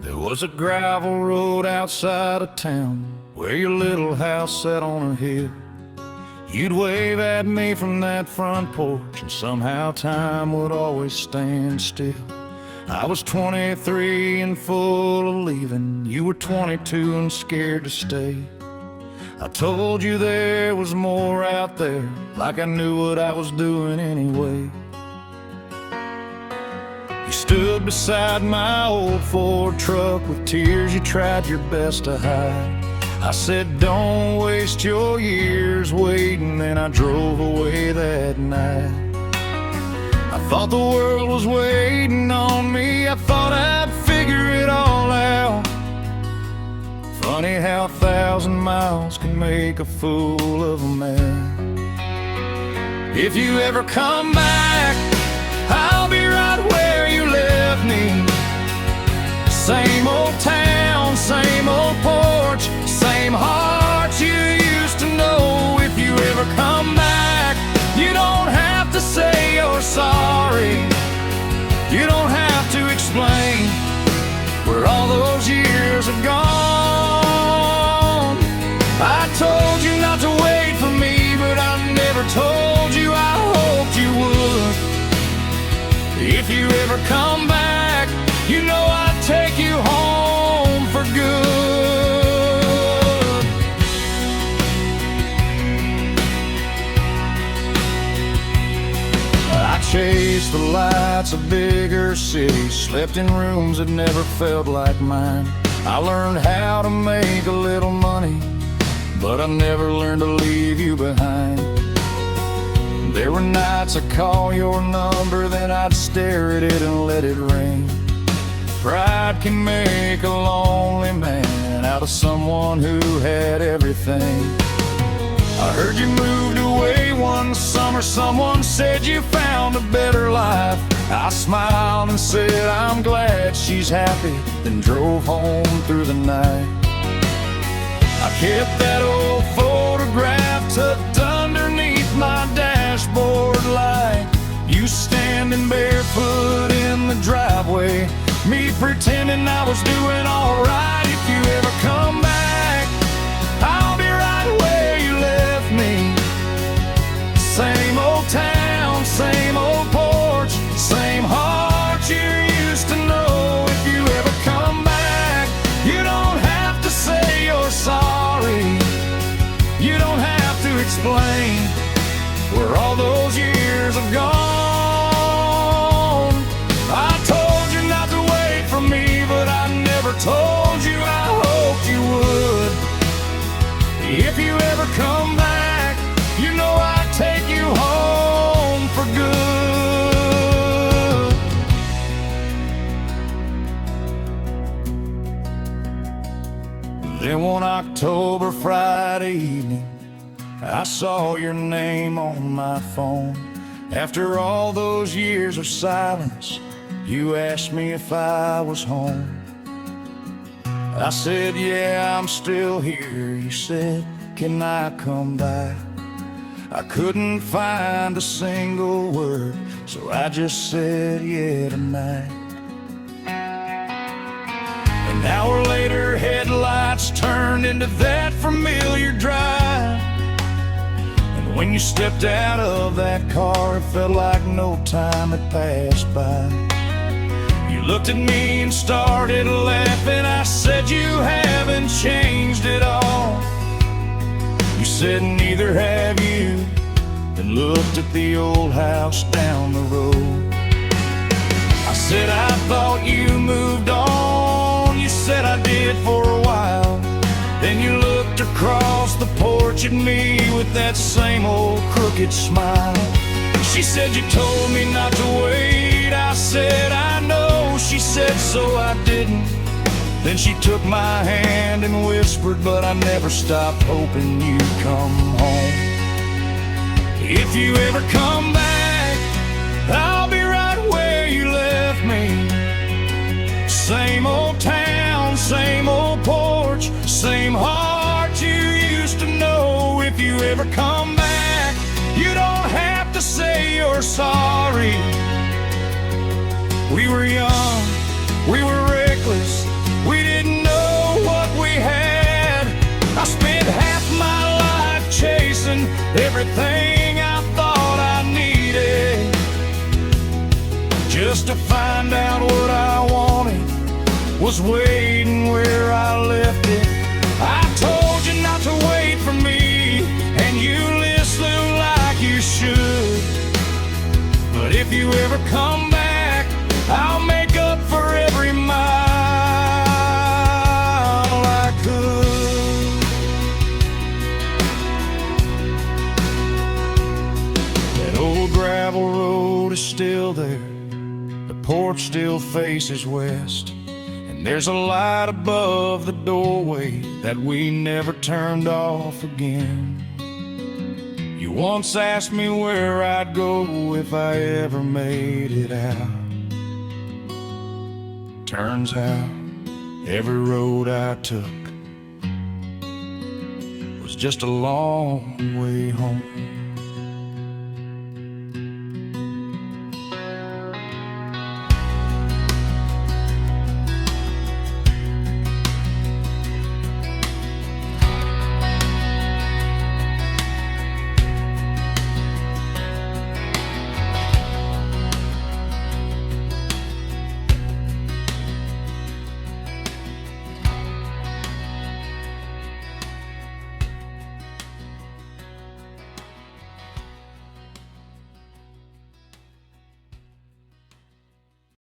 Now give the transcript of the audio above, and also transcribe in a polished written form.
There was a gravel road outside of town where your little house sat on a hill. You'd wave at me from that front porch, and somehow time would always stand still. I was 23 and full of leaving. You were 22 and scared to stay. I told you there was more out there, like I knew what I was doing anyway. You stood beside my old Ford truck with tears you tried your best to hide. I said, don't waste your years waiting, and I drove away that night. I thought the world was waiting on me. I thought I'd figure it all out. Funny how 1,000 miles can make a fool of a man. If you ever come back, I'll be right where you left me. Same old town, same old porch, same heart you used to know. If you ever come back, you don't have to say you're sorry. You don't have to explain where all those years have gone. I told you not to wait for me, but I never told you I hoped you would. If you ever come back, you know I'd take you home for good. I chased the lights of bigger cities, slept in rooms that never felt like mine. I learned how to make a little money, but I never learned to leave you behind. There were nights I'd call your number, then I'd stare at it and let it ring. Pride can make a lonely man out of someone who had everything. I heard you moved away one summer. Someone said you found a better life. I smiled and said I'm glad she's happy, then drove home through the night. I kept that old photograph tucked underneath my dashboard light. You standing barefoot in the driveway, me pretending I was doing alright. If you ever come back, I'll be right where you left me. Same old town, same old porch, same heart you used to know. If you ever come back, you don't have to say you're sorry. You don't have to explain where all those years have gone. I told you not to wait for me, but I never told you I hoped you would. If you ever come back, you know I'd take you home for good. Then one October Friday evening, I saw your name on my phone. After all those years of silence, you asked me if I was home. I said, yeah, I'm still here. You said, can I come by? I couldn't find a single word, so I just said, yeah, tonight. An hour later, headlights turned into that familiar drive. When you stepped out of that car, it felt like no time had passed by. You looked at me and started laughing. I said, you haven't changed at all. You said, neither have you, then looked at the old house down the road. I said, I thought you moved on. You said, I did for a while. Then you looked across the porch at me with that same old crooked smile. She said, you told me not to wait. I said, I know. She said, so I didn't. Then she took my hand and whispered, but I never stopped hoping you'd come home. If you ever come back, I'll be right where you left me. Same old town, same old porch, same heart you used to know. If you ever come back, you don't have to say you're sorry. everything I thought I needed, just to find out what I wanted was waiting where I left it. I told you not to wait for me, and you listened like you should. But if you ever come back, I'll make up for every mile I could. That old gravel road is still there, the porch still faces west, and there's a light above the doorway that we never turned off again. You once asked me where I'd go if I ever made it out. Turns out every road I took was just a long way home.